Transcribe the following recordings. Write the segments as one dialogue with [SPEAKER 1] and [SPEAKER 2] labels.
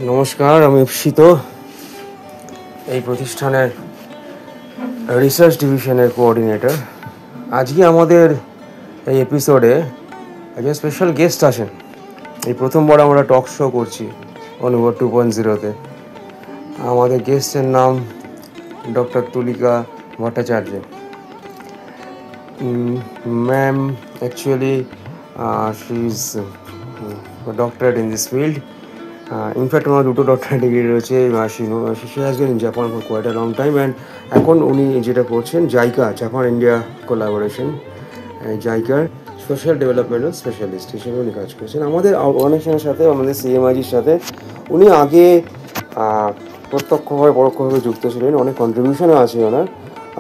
[SPEAKER 1] নমস্কার, আমি ঈপ্সিত, এই প্রতিষ্ঠানের রিসার্চ ডিভিশনের কোঅর্ডিনেটর। আজকে আমাদের এই এপিসোডে একজন স্পেশাল গেস্ট আসেন। এই প্রথমবার আমরা টক শো করছি অনুভব 2.0-তে। আমাদের গেস্টের নাম doctor Tulika Bhattacharya. Ma'am actually she is doctorate in this field. In fact ওনার দুটো ডক্টরেট ডিগ্রি রয়েছে। She has been in Japan for quite a long time and এখন উনি যেটা করছেন জাইকা, জাপান ইন্ডিয়া কোলাবোরেশন, জাইকার সোশ্যাল ডেভেলপমেন্টাল স্পেশালিস্ট হিসেবে উনি কাজ করছেন। আমাদের অনেকজনের সাথে, আমাদের সিএমআইজির সাথে উনি আগে প্রত্যক্ষভাবে পরোক্ষভাবে যুক্ত ছিলেন, অনেক কন্ট্রিবিউশনও আছে ওনার।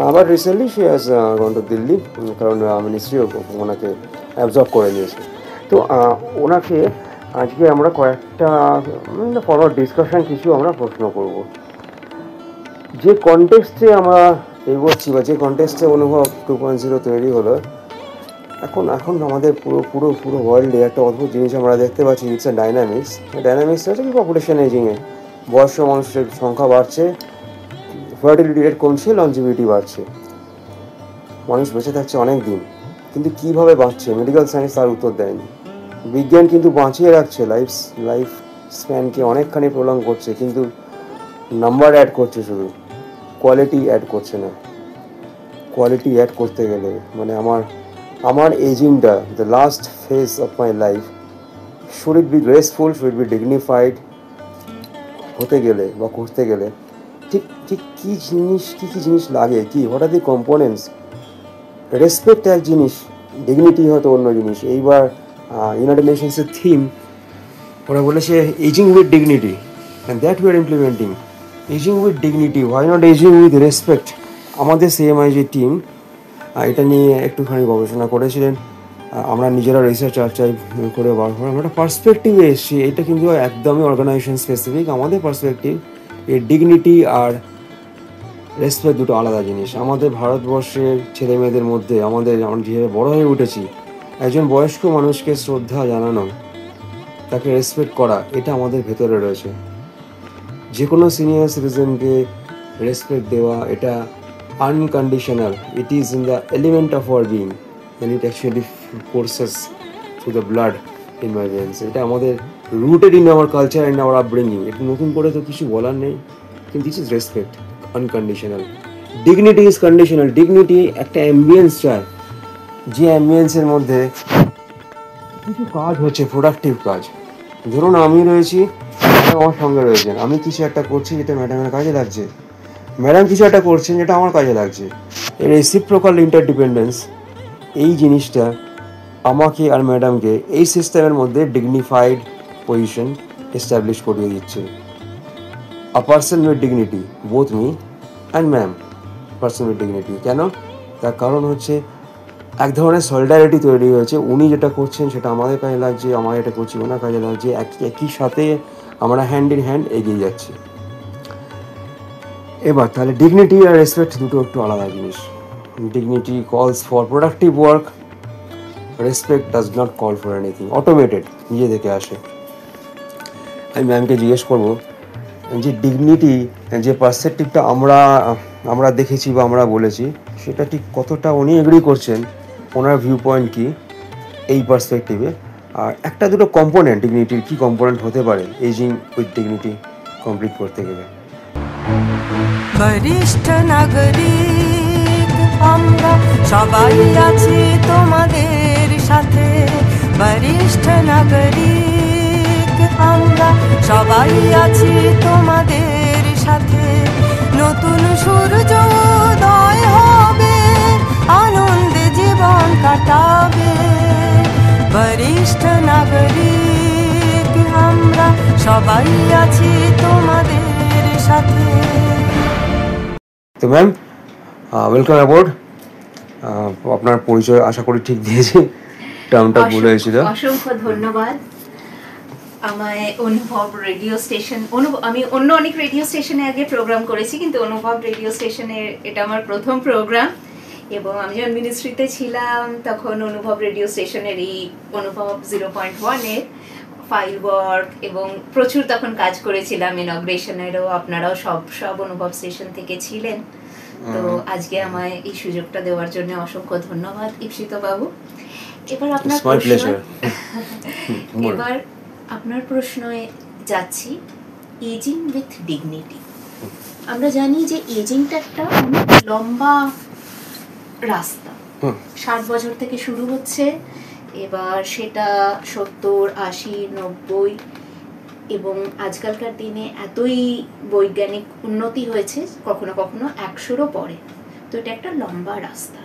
[SPEAKER 1] আবার recently she has gone to Delhi, কারণ মিনিস্ট্রিও ওনাকে অ্যাবজর্ব করে নিয়েছে। তো ওনাকে আজকে আমরা কয়েকটা ফরওয়ার্ড ডিসকাশন কিছু আমরা প্রশ্ন করব। যে কনটেক্সটে আমরা এগোচ্ছি বা যে কনটেক্সটে অনুভব 2.0 তৈরি হলো, এখন আমাদের পুরো ওয়ার্ল্ডে একটা অদ্ভুত জিনিস আমরা দেখতে পাচ্ছি। ইটস এ ডাইনামিক্স আছে কি পপুলেশন এজিংয়ে, বয়স্ক মানুষের সংখ্যা বাড়ছে, ফার্টিলিটি রেট কমছে, লঞ্জিভিটি বাড়ছে, মানুষ বেঁচে থাকছে অনেক দিন, কিন্তু কীভাবে বাঁচছে মেডিকেল সায়েন্স তার উত্তর দেয়নি। বিজ্ঞান কিন্তু বাঁচিয়ে রাখছে, লাইফ স্প্যানকে অনেকখানি প্রলং করছে, কিন্তু নাম্বার অ্যাড করছে, শুধু কোয়ালিটি অ্যাড করছে না। কোয়ালিটি অ্যাড করতে গেলে মানে আমার এজিংটা, the last phase of my life, should it be graceful, should it be dignified হতে গেলে বা করতে গেলে ঠিক কী জিনিস লাগে, what are the components. Respect এক জিনিস, ডিগনিটি হয়তো অন্য জিনিস। এইবার ইউনাইটেড নেশনসের থিম ওরা বলেছে ageing with dignity, and that we are implementing. Ageing with dignity, why not ageing with respect. আমাদের সিএমআইজি টিম এটা নিয়ে একটুখানি গবেষণা করেছিলেন। আমরা নিজেরা রিসার্চ চর্চায় করে বার করে আমরা একটা পার্সপেক্টিভে এসেছি। এটা কিন্তু একদমই অর্গানাইজেশন স্পেসিফিক। আমাদের পার্সপেক্টিভ, এই ডিগনিটি আর রেসপেক্ট দুটো আলাদা জিনিস। আমাদের ভারতবর্ষের ছেলে মেয়েদের মধ্যে আমরা যেভাবে বড় হয়ে উঠেছি, একজন বয়স্ক মানুষকে শ্রদ্ধা জানানো, তাকে রেসপেক্ট করা, এটা আমাদের ভেতরে রয়েছে। যে কোনো সিনিয়র সিটিজেনকে রেসপেক্ট দেওয়া, এটা unconditional. It is in the element of our being and it actually courses through the blood in my veins. এটা আমাদের rooted in our culture and our upbringing. এটা নতুন করে তো কিছু বলার নেই, কিন্তু this is respect, unconditional. Dignity is conditional. Dignity একটা অ্যাম্বিয়েন্স চায়, যে অ্যাম্বিয়েন্সের মধ্যে কিছু কাজ হচ্ছে, প্রোডাক্টিভ কাজ। ধরুন আমি রয়েছি, আমার সঙ্গে রয়েছেন, আমি কিছু একটা করছি যেটা ম্যাডামের কাজে লাগছে, ম্যাডাম কিছু একটা করছেন যেটা আমার কাজে লাগছে। এই রেসিপ্রোকাল ইন্টারডিপেন্ডেন্স, এই জিনিসটা আমাকে আর ম্যাডামকে এই সিস্টেমের মধ্যে ডিগনিফাইড পজিশন এস্টাবলিশ করিয়ে দিচ্ছে। A person with dignity, both me and ma'am, person with dignity. কেন? তার কারণ হচ্ছে এক ধরনের সলিডারিটি তৈরি হয়েছে। উনি যেটা করছেন সেটা আমাদের কাজে লাগছে, আমরা এটা করছি ওনার কাজে লাগছে, একই সাথে আমরা হ্যান্ড ইন হ্যান্ড এগিয়ে যাচ্ছি। এবার তাহলে ডিগনিটি আর রেসপেক্ট দুটো একটু আলাদা জিনিস। ডিগনিটি কলস for productive work, respect does not call for anything, automated, নিজে থেকে আসে। আমি ম্যামকে জিজ্ঞেস করবো যে ডিগনিটি, যে পার্সপেক্টিভটা আমরা দেখেছি বা আমরা বলেছি, সেটা ঠিক কতটা উনি এগ্রি করছেন, ওনার ভিউ পয়েন্ট কী এই পার্সপেক্টিভে। আর একটা দুটো কম্পোনেন্ট, ডিগনিটির কী কম্পোনেন্ট হতে পারে এজিং উইথ ডিগনিটি কমপ্লিট করতে গেলে।
[SPEAKER 2] বরিষ্ঠ নাগরিক আমরা সবাই আছি তোমাদের সাথে, বরিষ্ঠ নাগরিক আমরা সবাই আছি তোমাদের সাথে। নতুন সূর্য উদয় হবে, আনন্দে জীবন কাটাবে, বরিষ্ঠ নাগরিক আমরা সবাই আছি তোমাদের সাথে।
[SPEAKER 1] তো ম্যাম, ওয়েলকাম অ্যাবোর্ড। আপনার পরিচয় আশা করি ঠিক দিয়েছি, টার্মটা ভুলে হয়েছিল।
[SPEAKER 3] অসংখ্য ধন্যবাদ। আমায় অনুভব রেডিও স্টেশন, আমি অন্য অনেক রেডিও স্টেশনে আগে প্রোগ্রাম করেছি, কিন্তু অনুভব রেডিও স্টেশনের এটা আমার প্রথম প্রোগ্রাম। এবং আমি যখন মিনিস্ট্রিতে ছিলাম তখন অনুভব রেডিও স্টেশনের এই অনুভব 0.1-এর ফাইল ওয়ার্ক এবং প্রচুর তখন কাজ করেছিলাম ইনগ্রেশনেরও, আপনারাও সব অনুভব স্টেশন থেকে ছিলেন। তো আজকে আমায় এই সুযোগটা দেওয়ার জন্য অসংখ্য ধন্যবাদ ঈপ্সিত বাবু। এবার আপনার প্রশ্নে যাচ্ছি, এজিং উইথ ডিগনিটি। আমরা জানি যে এজিংটা একটা অনেক লম্বা রাস্তা, 60 বছর থেকে শুরু হচ্ছে, এবার সেটা 70, 80, 90 এবং আজকালকার দিনে এতই বৈজ্ঞানিক উন্নতি হয়েছে কখনো কখনো 100-ও পরে। তো এটা একটা লম্বা রাস্তা।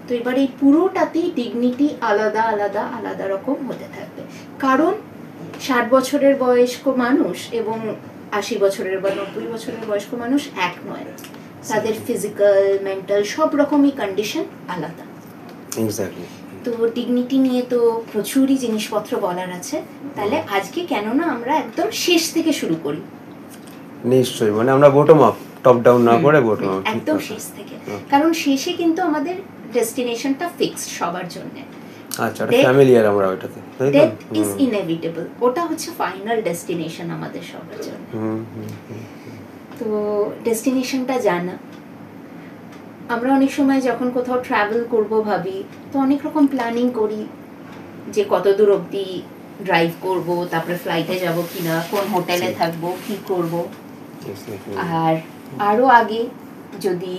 [SPEAKER 3] তো এবার এই পুরোটাতেই ডিগনিটি আলাদা আলাদা আলাদা রকম হতে থাকবে, কারণ 60 বছরের বয়স্ক মানুষ এবং 80 বছরের বা 90 বছরের বয়স্ক মানুষ এক নয়, তাদের ফিজিক্যাল, মেন্টাল সব রকমই কন্ডিশন আলাদা। তো ডিগনিটি নিয়ে তো প্রচুরই জিনিসপত্র বলার আছে, তাহলে আজকে কেননা আমরা একদম শেষ থেকে শুরু করি।
[SPEAKER 1] নিশ্চয়ই, মানে আমরা বটম আপ, টপ ডাউন না করে বটম আপ,
[SPEAKER 3] একদম শেষ থেকে, কারণ শেষে কিন্তু আমাদের ডেস্টিনেশনটা ফিক্সড সবার জন্য।
[SPEAKER 1] আচ্ছা, এটা ফ্যামিলিয়ার আমরা ওটাতে, তাই তো?
[SPEAKER 3] ডেথ ইজ ইনএভিটেবল, ওটা হচ্ছে ফাইনাল ডেস্টিনেশন আমাদের সবার জন্য। তো ডেস্টিনেশনটা জানা, আমরা অনেক সময় যখন কোথাও ট্রাভেল করব ভাবি, তো অনেক রকম প্ল্যানিং করি যে কত দূর অবধি ড্রাইভ করব, তারপরে ফ্লাইটে যাব কিনা, কোন হোটেলে থাকবো, কি করব। আর আরও আগে যদি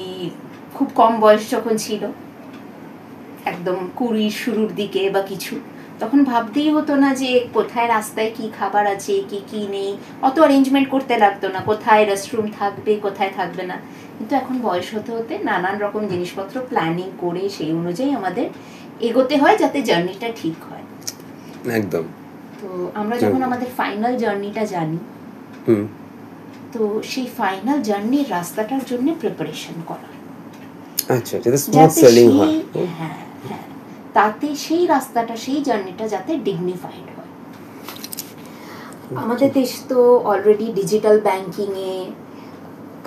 [SPEAKER 3] খুব কম বয়স যখন ছিল, একদম 20 শুরুর দিকে বা কিছু, তখন ভাবতেই হতো না যে কোথায় রাস্তায় কি খাবার আছে, কি নেই, অত অ্যারেঞ্জমেন্ট করতে লাগতো না, কোথায় রেস্টরুম থাকবে, কোথায় থাকবে না। কিন্তু এখন বয়স হতে হতে নানান রকম জিনিসপত্র প্ল্যানিং করে সেই অনুযায়ী আমাদের এগোতে হয় যাতে জার্নিটা ঠিক হয়।
[SPEAKER 1] একদম।
[SPEAKER 3] তো আমরা যখন আমাদের ফাইনাল জার্নিটা জানি, তো সেই ফাইনাল জার্নির রাস্তাটার জন্য প্রিপারেশন করা,
[SPEAKER 1] আচ্ছা, যাতে স্মুথ সেলিং হয়।
[SPEAKER 3] হ্যাঁ, তাতে সেই রাস্তাটা, সেই জার্নিটা যাতে ডিগনিফাইড হয়। আমাদের দেশ তো অলরেডি ডিজিটাল ব্যাংকিংয়ে,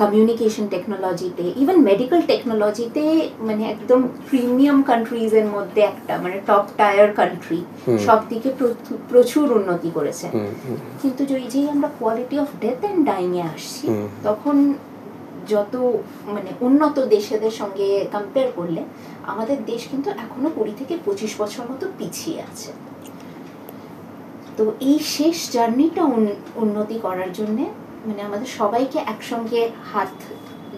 [SPEAKER 3] কমিউনিকেশন টেকনোলজিতে, ইভেন মেডিকেল টেকনোলজিতে মানে একদম প্রিমিয়াম কান্ট্রিজের মধ্যে একটা, মানে টপ টায়ার কান্ট্রি, সব দিকে প্রচুর উন্নতি করেছে। কিন্তু যেই আমরা কোয়ালিটি অফ ডেথ অ্যান্ড ডাইংয়ে আসছি, তখন যত মানে উন্নত দেশেদের সঙ্গে কম্পেয়ার করলে আমাদের দেশ কিন্তু এখনো 20 থেকে 25 বছর মতো পিছিয়ে আছে। তো এই শেষ জার্নিটা উন্নতি করার জন্যে মানে আমাদের সবাইকে একসঙ্গে হাত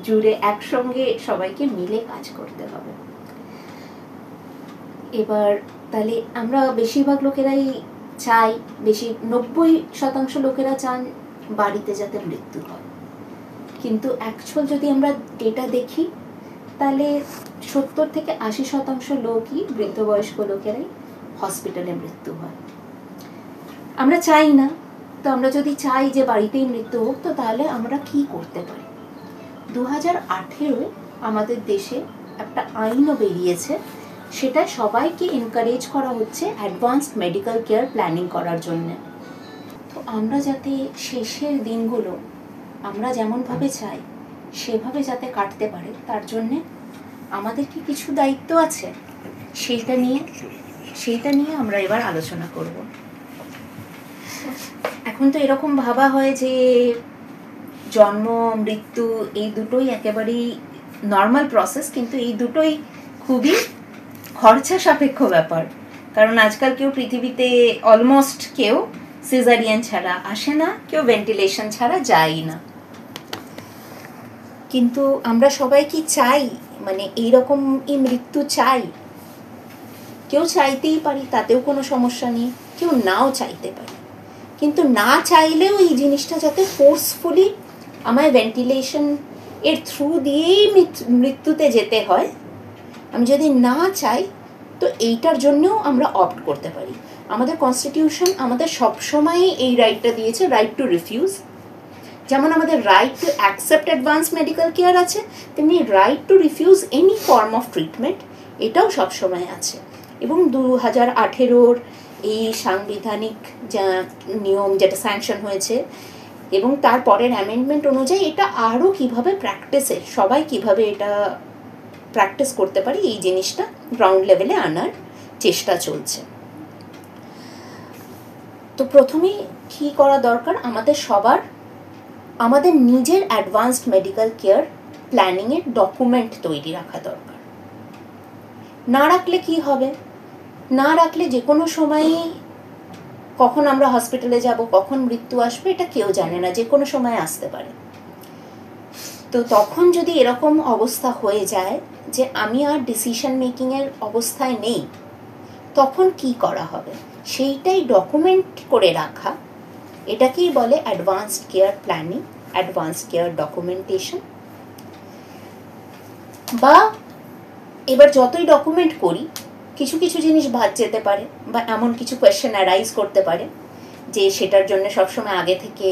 [SPEAKER 3] জুড়ে একসঙ্গে সবাইকে মিলে কাজ করতে হবে। এবার তাহলে আমরা বেশিরভাগ লোকেরাই চাই, 90% লোকেরা চান বাড়িতে যাতে মৃত্যু হয়, কিন্তু অ্যাকচুয়াল যদি আমরা ডেটা দেখি তাহলে 70 থেকে 80% লোকই, বৃদ্ধ বয়স্ক লোকেরাই হসপিটালে মৃত্যু হয়। আমরা চাই না, তো আমরা যদি চাই যে বাড়িতেই মৃত্যু হোক, তো তাহলে আমরা কি করতে পারি? 2018 আমাদের দেশে একটা আইনও বেরিয়েছে, সেটা সবাইকে এনকারেজ করা হচ্ছে অ্যাডভান্সড মেডিকেল কেয়ার প্ল্যানিং করার জন্য। তো আমরা যাতে শেষের দিনগুলো আমরা যেমনভাবে চাই সেভাবে যাতে কাটতে পারে, তার জন্যে আমাদের কি কিছু দায়িত্ব আছে, সেইটা নিয়ে আমরা এবার আলোচনা করব। এখন তো এরকম ভাবা হয় যে জন্ম মৃত্যু এই দুটোই একেবারেই নর্মাল প্রসেস, কিন্তু এই দুটোই খুবই খরচা সাপেক্ষ ব্যাপার, কারণ আজকাল কেউ পৃথিবীতে অলমোস্ট কেউ সিজারিয়ান ছাড়া আসে না, কেউ ভেন্টিলেশন ছাড়া যায় না। কিন্তু আমরা সবাই কি চাই, মানে এইরকমই মৃত্যু চাই? কেউ চাইতেই পারি, তাতেও কোনো সমস্যা নেই, কেউ নাও চাইতে পারি, কিন্তু না চাইলেও এই জিনিসটা যাতে ফোর্সফুলি আমায় ভেন্টিলেশন এর থ্রু দিয়েই মৃত্যুতে যেতে হয়, আমি যদি না চাই তো এইটার জন্যও আমরা অপ্ট করতে পারি। আমাদের কনস্টিটিউশন আমাদের সবসময়ই এই রাইটটা দিয়েছে, রাইট টু রিফিউজ। যেমন আমাদের right to accept advance medical care আছে, তেমনি right to refuse any form of treatment এটাও সবসময় আছে। এবং 2018 এই সাংবিধানিক যা নিয়ম যেটা স্যাংশন হয়েছে এবং তারপরের অ্যামেন্ডমেন্ট অনুযায়ী এটা আরও কীভাবে প্র্যাকটিসে, সবাই কিভাবে এটা প্র্যাকটিস করতে পারি, এই জিনিসটা গ্রাউন্ড লেভেলে আনার চেষ্টা চলছে।
[SPEAKER 4] তো প্রথমেই কী করা দরকার, আমাদের সবার আমাদের নিজের অ্যাডভান্সড মেডিকেল কেয়ার প্ল্যানিংয়ের ডকুমেন্ট তৈরি রাখা দরকার। না রাখলে কি হবে, না রাখলে যে কোনো সময়ই কখন আমরা হসপিটালে যাব, কখন মৃত্যু আসবে এটা কেউ জানে না, যে কোনো সময় আসতে পারে। তো তখন যদি এরকম অবস্থা হয়ে যায় যে আমি আর ডিসিশন মেকিংয়ের অবস্থায় নেই, তখন কি করা হবে সেইটাই ডকুমেন্ট করে রাখা, এটাকেই বলে advanced care planning, advanced care documentation. বা এবার যতই ডকুমেন্ট করি কিছু কিছু জিনিস বাদ যেতে পারে, বা এমন কিছু কোয়েশ্চেন অ্যারাইজ করতে পারে যে সেটার জন্য সবসময় আগে থেকে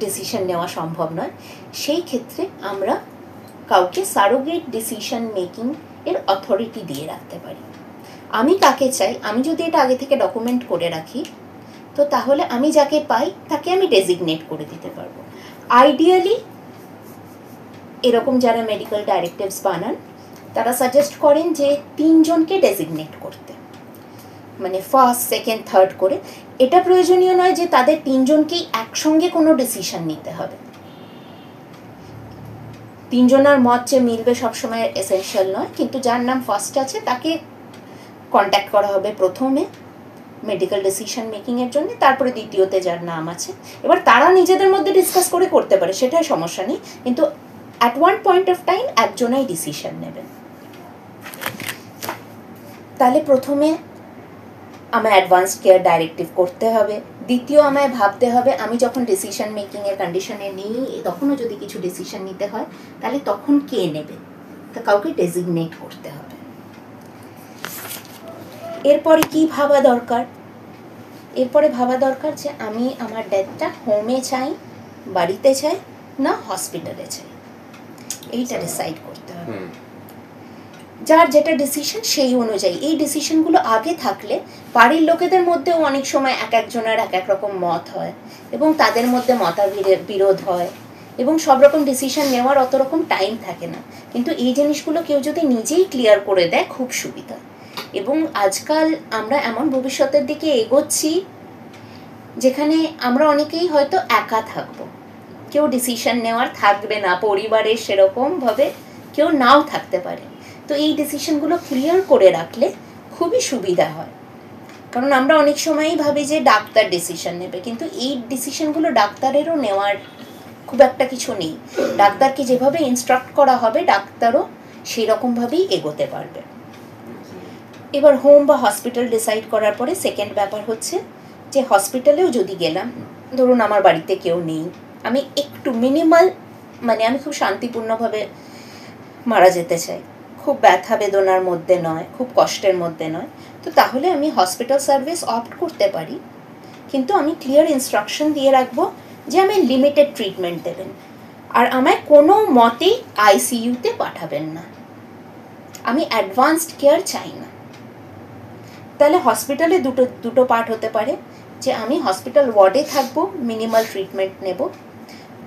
[SPEAKER 4] ডিসিশন নেওয়া সম্ভব নয়। সেই ক্ষেত্রে আমরা কাউকে সারোগেট ডিসিশন মেকিং এর অথরিটি দিয়ে রাখতে পারি। আমি কাকে চাই, আমি যদি এটা আগে থেকে ডকুমেন্ট করে রাখি, তো তাহলে আমি যাকে পাই তাকে আমি ডেজিগনেট করে দিতে পারবো। আইডিয়ালি এরকম যারা মেডিকেল ডাইরেক্টিভস বানান তারা সাজেস্ট করেন যে 3 জনকে ডেজিগনেট করতে, মানে ফার্স্ট, সেকেন্ড, থার্ড করে। এটা প্রয়োজনীয় নয় যে তাদের 3 জনকেই একসঙ্গে কোনো ডিসিশন নিতে হবে। 3 জনের মত যে মিলবে সবসময় এসেনশিয়াল নয়, কিন্তু যার নাম ফার্স্ট আছে তাকে কন্ট্যাক্ট করা হবে প্রথমে মেডিকেল ডিসিশন মেকিংয়ের জন্য, তারপরে দ্বিতীয়তে যার নাম আছে। এবার তারা নিজেদের মধ্যে ডিসকাস করে করতে পারে, সেটাই সমস্যা নেই, কিন্তু at one point of time একজনেই ডিসিশন নেবেন। তাহলে প্রথমে আমায় অ্যাডভান্সড কেয়ার ডাইরেক্টিভ করতে হবে। দ্বিতীয় আমায় ভাবতে হবে আমি যখন ডিসিশন মেকিংয়ের কন্ডিশনে নেই, তখনও যদি কিছু ডিসিশন নিতে হয় তাহলে তখন কে নেবে, তা কাউকে ডেজিগনেট করতে হবে। এরপরে কি ভাবা দরকার, এরপরে ভাবা দরকার যে আমি আমার ডেথটা হোমে চাই, বাড়িতে চাই, না হসপিটালে চাই, এইটা ডিসাইড করতে হবে। যার যেটা ডিসিশন সেই অনুযায়ী এই ডিসিশনগুলো আগে থাকলে বাড়ির লোকেদের মধ্যেও অনেক সময় এক একজনের এক এক রকম মত হয় এবং তাদের মধ্যে মতবিরোধ হয় এবং সব রকম ডিসিশন নেওয়ার অত রকম টাইম থাকে না। কিন্তু এই জিনিসগুলো কেউ যদি নিজেই ক্লিয়ার করে দেয় খুব সুবিধা। এবং আজকাল আমরা এমন ভবিষ্যতের দিকে এগোচ্ছি যেখানে আমরা অনেকেই হয়তো একা থাকবো, কেউ ডিসিশন নেওয়ার থাকবে না, পরিবারের সেরকমভাবে কেউ নাও থাকতে পারে। তো এই ডিসিশনগুলো ক্লিয়ার করে রাখলে খুবই সুবিধা হয়। কারণ আমরা অনেক সময়ই ভাবি যে ডাক্তার ডিসিশন নেবে, কিন্তু এই ডিসিশনগুলো ডাক্তারেরও নেওয়ার খুব একটা কিছু নেই। ডাক্তারকে যেভাবে ইনস্ট্রাক্ট করা হবে ডাক্তারও সেই রকমভাবেই এগোতে পারবে। এবার হোম বা হসপিটাল ডিসাইড করার পরে সেকেন্ড ব্যাপার হচ্ছে যে হসপিটালেও যদি গেলাম, ধরুন আমার বাড়িতে কেউ নেই, আমি একটু মিনিমাল, মানে আমি খুব শান্তিপূর্ণভাবে মারা যেতে চাই, খুব ব্যথা বেদনার মধ্যে নয়, খুব কষ্টের মধ্যে নয়, তো তাহলে আমি হসপিটাল সার্ভিস অপ্ট করতে পারি। কিন্তু আমি ক্লিয়ার ইনস্ট্রাকশন দিয়ে রাখবো যে আমি লিমিটেড ট্রিটমেন্ট দেবেন, আর আমায় কোনো মতেই আইসিইউতে পাঠাবেন না, আমি অ্যাডভান্সড কেয়ার চাই না। তাহলে হসপিটালে দুটো পার্ট হতে পারে, যে আমি হসপিটাল ওয়ার্ডে থাকবো, মিনিমাল ট্রিটমেন্ট নেব,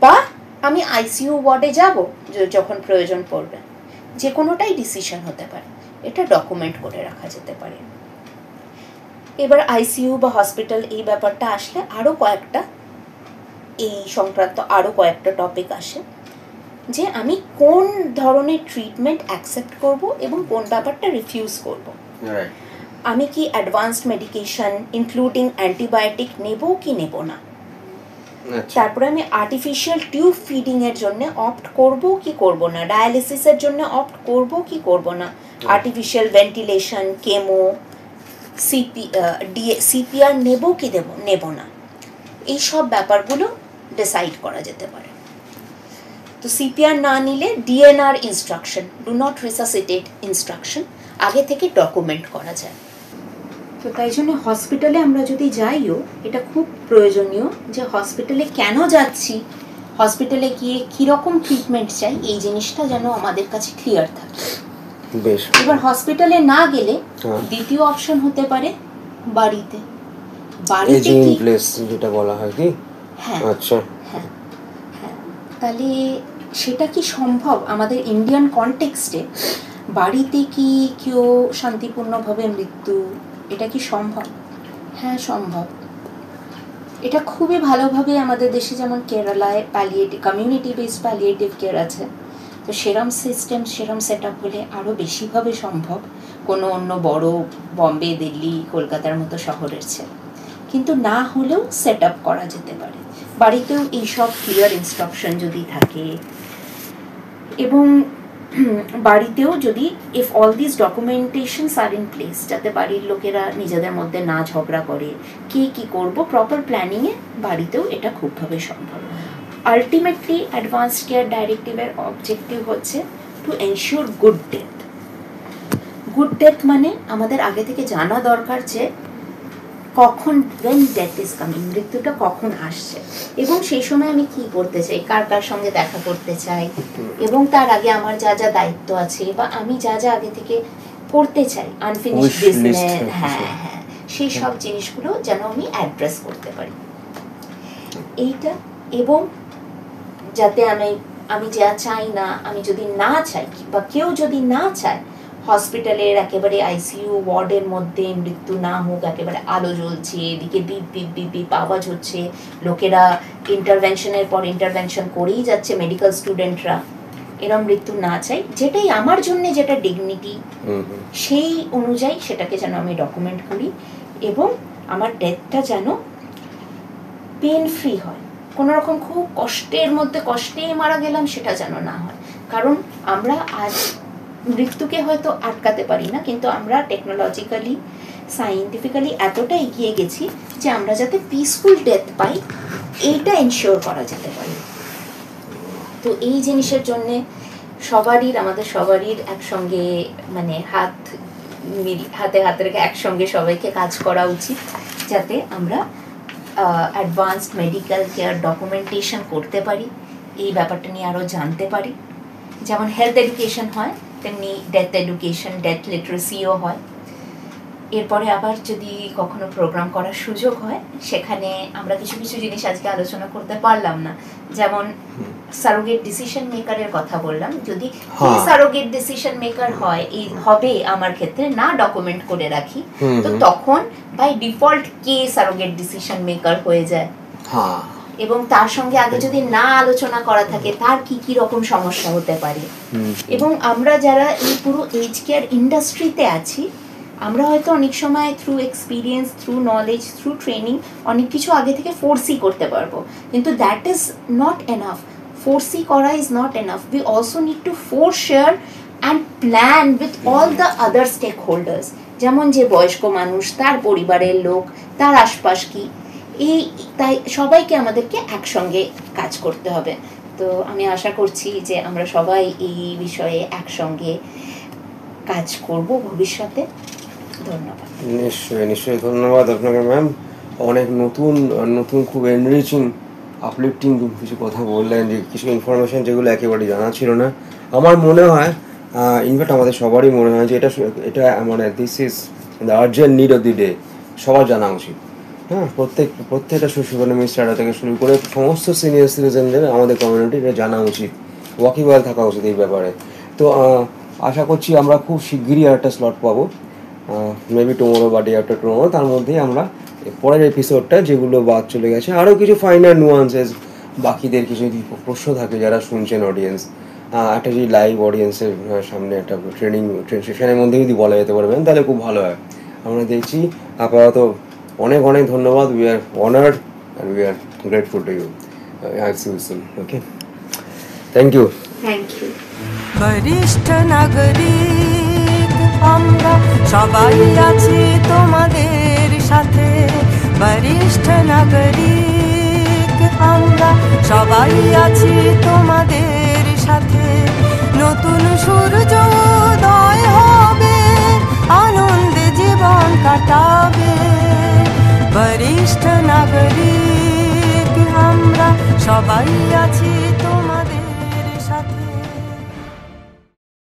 [SPEAKER 4] বা আমি আইসিইউ ওয়ার্ডে যাব যখন প্রয়োজন পড়বে। যে কোনোটাই ডিসিশন হতে পারে, এটা ডকুমেন্ট করে রাখা যেতে পারে। এবার আইসিইউ বা হসপিটাল এই ব্যাপারটা আসলে আরও কয়েকটা এই সংক্রান্ত আরও কয়েকটা টপিক আসে, যে আমি কোন ধরনের ট্রিটমেন্ট অ্যাকসেপ্ট করব এবং কোন ব্যাপারটা রিফিউজ করব। আমি কি অ্যাডভান্সড মেডিকেশন ইনক্লুডিং অ্যান্টিবায়োটিক নেব কি নেব না, তারপরে আমি আর্টিফিশিয়াল টিউব ফিডিংয়ের জন্য অপ্ট করব কি করব না, ডায়ালিসিসের জন্য অপ্ট করব কি করব না, আর্টিফিশিয়াল ভেন্টিলেশন, কেমো, সিপিআর নেব কি নেব না, এই সব ব্যাপারগুলো ডিসাইড করা যেতে পারে। তো সিপিআর না নিলে DNR instruction, do not resuscitate instruction আগে থেকে ডকুমেন্ট করা যায়। তো তাই জন্য হসপিটালে আমরা যদি যাইও, এটা খুব প্রয়োজনীয় যে হসপিটালে কেন যাচ্ছি, হসপিটালে গিয়ে কীরকম ট্রিটমেন্ট চাই, এই জিনিসটা যেন আমাদের কাছে ক্লিয়ার থাকে।
[SPEAKER 1] বেশ।
[SPEAKER 4] এবার হসপিটালে না গেলে দ্বিতীয় অপশন হতে পারে বাড়িতে। বাড়িতে কি
[SPEAKER 1] প্লেস যেটা বলা হয় কি?
[SPEAKER 4] হ্যাঁ,
[SPEAKER 1] আচ্ছা,
[SPEAKER 4] হ্যাঁ হ্যাঁ। তাহলে সেটা কি সম্ভব আমাদের ইন্ডিয়ান কনটেক্সটে? বাড়িতে কি কেউ শান্তিপূর্ণভাবে মৃত্যু, এটা কি সম্ভব? হ্যাঁ সম্ভব। এটা খুবই ভালোভাবে আমাদের দেশে যেমন কেরালায় palliative community based palliative care আছে, তো সেরম সিস্টেম সেরম সেট আপ হলে আরও বেশিভাবে সম্ভব কোনো অন্য বড় বম্বে দিল্লি কলকাতার মতো শহরের চেয়ে। কিন্তু না হলেও সেট আপ করা যেতে পারে বাড়িতেও এইসব ক্লিয়ার ইনস্ট্রাকশন যদি থাকে, এবং বাড়িতেও যদি if all this documentations are in place, যাতে বাড়ির লোকেরা নিজেদের মধ্যে না ঝগড়া করে, কে কী করবো প্রপার প্ল্যানিংয়ে বাড়িতেও এটা খুবভাবে সম্ভব। আলটিমেটলি অ্যাডভান্সড কেয়ার ডাইরেক্টিভের অবজেক্টিভ হচ্ছে to ensure good death. Good death মানে আমাদের আগে থেকে জানা দরকার যে কখন when death is coming, মৃত্যুটা কখন আসছে, এবং সেই সময় আমি কি করতে চাই, কার কার সঙ্গে দেখা করতে চাই, এবং তার আগে আমার যা যা দায়িত্ব আছে বা আমি যা যা আগে থেকে করতে চাই আনফিনিশড বিজনেস, হ্যাঁ হ্যাঁ সেই সব জিনিসগুলো যেন আমি অ্যাড্রেস করতে পারি এইটা। এবং যাতে আমি যা চাই না, আমি যদি না চাই বা কেউ যদি না চায় হসপিটালের একেবারে আইসিইউ ওয়ার্ডের মধ্যে মৃত্যু না হোক, একেবারে আলো জ্বলছে, এদিকে বিপ বিপ বিপ বিপ আওয়াজ হচ্ছে, লোকেরা ইন্টারভেনশনের পর ইন্টারভেনশন করেই যাচ্ছে, মেডিকেল স্টুডেন্টরা, এরম মৃত্যু না চাই, যেটাই আমার জন্য যেটা ডিগনিটি সেই অনুযায়ী সেটাকে যেন আমি ডকুমেন্ট করি, এবং আমার ডেথটা যেন পেন ফ্রি হয়, কোনো রকম খুব কষ্টের মধ্যে কষ্টে মারা গেলাম সেটা যেন না হয়। কারণ আমরা আজ মৃত্যুকে হয়তো আটকাতে পারি না, কিন্তু আমরা টেকনোলজিক্যালি সায়েন্টিফিক্যালি এতটা এগিয়ে গেছি যে আমরা যাতে পিসফুল ডেথ পাই এইটা এনশিওর করা যেতে পারে। তো এই জিনিসের জন্যে আমাদের সবারই একসঙ্গে মানে হাতে হাতে রেখে একসঙ্গে সবাইকে কাজ করা উচিত, যাতে আমরা অ্যাডভান্সড মেডিকেল কেয়ার ডকুমেন্টেশন করতে পারি, এই ব্যাপারটা নিয়ে আরও জানতে পারি। যেমন হেলথ এডুকেশন হয় তেমনি ডেথ এডুকেশন, ডেথ লিটারেসিও হয়। এরপরে আবার যদি কখনো প্রোগ্রাম করার সুযোগ হয় সেখানে আমরা কিছু কিছু জিনিস আজকে আলোচনা করতে পারলাম না, যেমন সারোগেট ডিসিশন মেকারের কথা বললাম। যদি সারোগেট ডিসিশন মেকার হবে আমার ক্ষেত্রে না ডকুমেন্ট করে রাখি, তো তখন বাই ডিফল্ট কে সারোগেট ডিসিশন মেকার হয়ে যায়, এবং তার সঙ্গে আগে যদি না আলোচনা করা থাকে তার কি কি রকম সমস্যা হতে পারে। এবং আমরা যারা এই পুরো এজ কেয়ার ইন্ডাস্ট্রিতে আছি, আমরা হয়তো অনেক সময় through experience, through knowledge, through training অনেক কিছু আগে থেকে ফোরসি করতে পারবো, কিন্তু that is not enough. Foresee করা is not enough, we also need to foreshare and plan with all the other stakeholders, যেমন যে বয়স্ক মানুষ, তার পরিবারের লোক, তার আশপাশ কি, তাই সবাইকে আমাদেরকে একসঙ্গে কাজ করতে হবে। তো আমি আশা করছি যে আমরা সবাই এই বিষয়ে একসঙ্গে কাজ করব ভবিষ্যতে। ধন্যবাদ।
[SPEAKER 1] নিশ্চয়ই ধন্যবাদ আপনাকে ম্যাম। অনেক নতুন খুব এনরিচিং আপলিফটিং কিছু কথা বললেন, যে কিছু ইনফরমেশন যেগুলো একেবারে জানা ছিল না। আমার মনে হয় ইনফ্যাক্ট আমাদের সবারই মনে হয় যে এটা মানে this is the urgent need of the day, সবার জানা উচিত। হ্যাঁ, প্রত্যেকটা সোশ্যাল স্টার্টার থেকে শুরু করে সমস্ত সিনিয়র সিটিজেনদের আমাদের কমিউনিটি এটা জানা উচিত, ওয়াকিবহাল থাকা উচিত এই ব্যাপারে। তো আশা করছি আমরা খুব শিগগিরই একটা স্লট পাবো, মেবি টুমোরো বা ডে আফটার টুমোরো। তার মধ্যেই আমরা পরের এপিসোডটা যেগুলো বাদ চলে গেছে, আরও কিছু ফাইনাল নুয়ান্সেস, বাকিদের কিছু যদি প্রশ্ন থাকে যারা শুনছেন অডিয়েন্স, একটা যদি লাইভ অডিয়েন্সের সামনে একটা ট্রেনিং সেশনের মধ্যে যদি বলা যেতে পারবেন তাহলে খুব ভালো হয়। আমরা দেখছি আপাতত অনেক ধন্যবাদ। We are honoured and we are grateful to you. I see you soon. Okay, thank you.
[SPEAKER 2] বরিষ্ঠ নাগরিক আমরা সবাই আছি তোমাদের সাথে, বরিষ্ঠ নাগরিক আমরা সবাই আছি তোমাদের সাথে। নতুন সূর্যোদয় হবে, আনন্দে জীবন কাটাবে, বরিষ্ঠ নাগরিক আমরা সবাই আছি